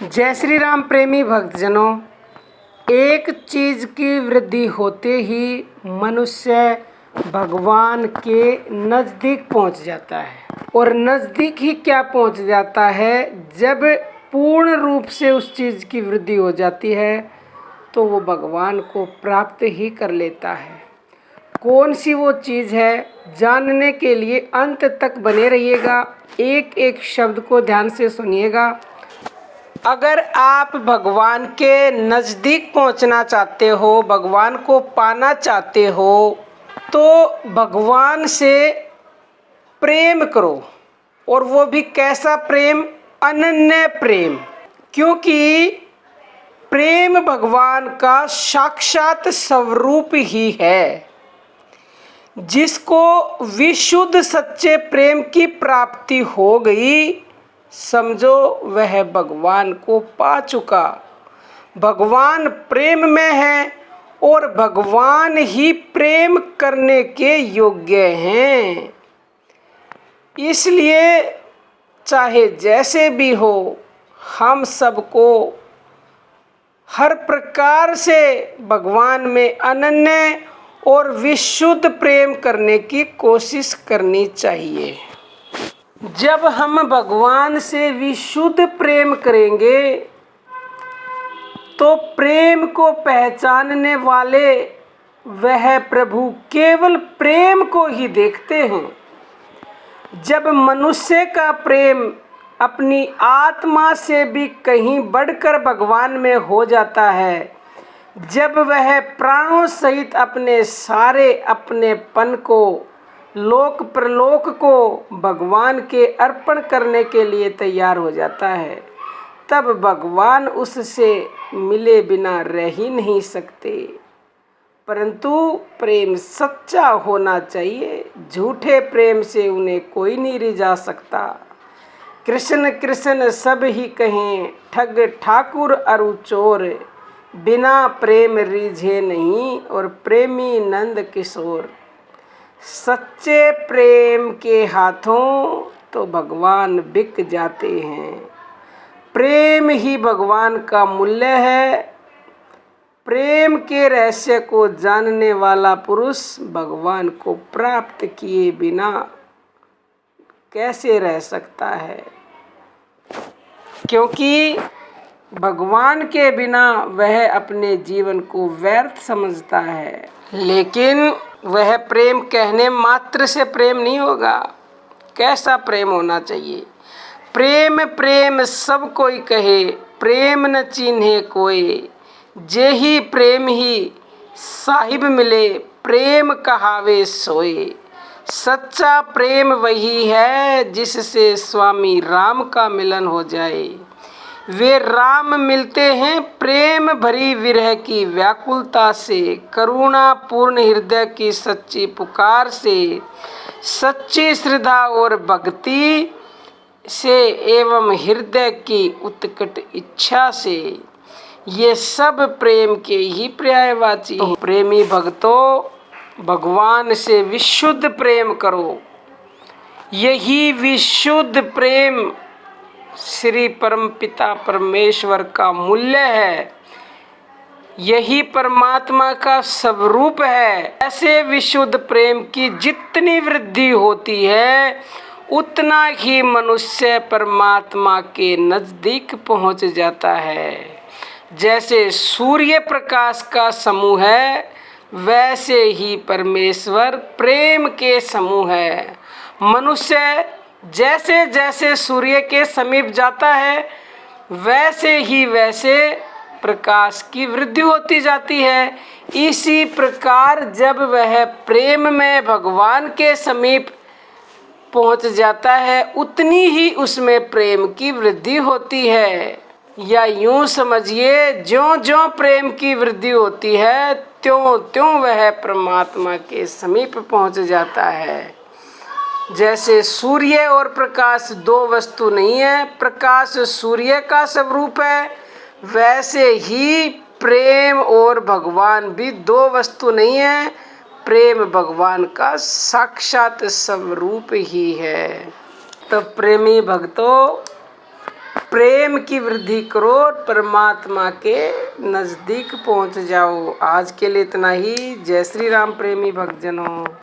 जय श्री राम प्रेमी भक्तजनों। एक चीज़ की वृद्धि होते ही मनुष्य भगवान के नज़दीक पहुंच जाता है। और नज़दीक ही क्या पहुंच जाता है, जब पूर्ण रूप से उस चीज़ की वृद्धि हो जाती है तो वो भगवान को प्राप्त ही कर लेता है। कौन सी वो चीज़ है, जानने के लिए अंत तक बने रहिएगा। एक एक शब्द को ध्यान से सुनिएगा। अगर आप भगवान के नज़दीक पहुंचना चाहते हो, भगवान को पाना चाहते हो, तो भगवान से प्रेम करो। और वो भी कैसा प्रेम? अनन्य प्रेम। क्योंकि प्रेम भगवान का साक्षात स्वरूप ही है। जिसको विशुद्ध सच्चे प्रेम की प्राप्ति हो गई, समझो वह भगवान को पा चुका। भगवान प्रेम में है और भगवान ही प्रेम करने के योग्य हैं। इसलिए चाहे जैसे भी हो, हम सबको हर प्रकार से भगवान में अनन्य और विशुद्ध प्रेम करने की कोशिश करनी चाहिए। जब हम भगवान से विशुद्ध प्रेम करेंगे तो प्रेम को पहचानने वाले वह प्रभु केवल प्रेम को ही देखते हैं। जब मनुष्य का प्रेम अपनी आत्मा से भी कहीं बढ़कर भगवान में हो जाता है, जब वह प्राणों सहित अपने सारे अपनेपन को, लोक प्रलोक को भगवान के अर्पण करने के लिए तैयार हो जाता है, तब भगवान उससे मिले बिना रह ही नहीं सकते। परंतु प्रेम सच्चा होना चाहिए। झूठे प्रेम से उन्हें कोई नहीं रिझा सकता। कृष्ण कृष्ण सब ही कहें, ठग ठाकुर अरु चोर, बिना प्रेम रिझे नहीं और प्रेमी नंद किशोर। सच्चे प्रेम के हाथों तो भगवान बिक जाते हैं। प्रेम ही भगवान का मूल्य है। प्रेम के रहस्य को जानने वाला पुरुष भगवान को प्राप्त किए बिना कैसे रह सकता है? क्योंकि भगवान के बिना वह अपने जीवन को व्यर्थ समझता है। लेकिन वह प्रेम कहने मात्र से प्रेम नहीं होगा। कैसा प्रेम होना चाहिए? प्रेम प्रेम सब कोई कहे, प्रेम न चिन्हे कोई। जेहि प्रेम ही साहिब मिले, प्रेम कहावे सोए। सच्चा प्रेम वही है जिससे स्वामी राम का मिलन हो जाए। वे राम मिलते हैं प्रेम भरी विरह की व्याकुलता से, करुणा पूर्ण हृदय की सच्ची पुकार से, सच्ची श्रद्धा और भक्ति से एवं हृदय की उत्कट इच्छा से। ये सब प्रेम के ही पर्यायवाची हैं। प्रेमी भक्तों, भगवान से विशुद्ध प्रेम करो। यही विशुद्ध प्रेम श्री परमपिता परमेश्वर का मूल्य है। यही परमात्मा का स्वरूप है। ऐसे विशुद्ध प्रेम की जितनी वृद्धि होती है, उतना ही मनुष्य परमात्मा के नज़दीक पहुंच जाता है। जैसे सूर्य प्रकाश का समूह है, वैसे ही परमेश्वर प्रेम के समूह है। मनुष्य जैसे जैसे सूर्य के समीप जाता है, वैसे ही वैसे प्रकाश की वृद्धि होती जाती है। इसी प्रकार जब वह प्रेम में भगवान के समीप पहुंच जाता है, उतनी ही उसमें प्रेम की वृद्धि होती है। या यूं समझिए, ज्यों ज्यों प्रेम की वृद्धि होती है, त्यों त्यों वह परमात्मा के समीप पहुंच जाता है। जैसे सूर्य और प्रकाश दो वस्तु नहीं है, प्रकाश सूर्य का स्वरूप है, वैसे ही प्रेम और भगवान भी दो वस्तु नहीं है। प्रेम भगवान का साक्षात स्वरूप ही है। तो प्रेमी भक्तों, प्रेम की वृद्धि करो और परमात्मा के नज़दीक पहुंच जाओ। आज के लिए इतना ही। जय श्री राम प्रेमी भक्तजनों।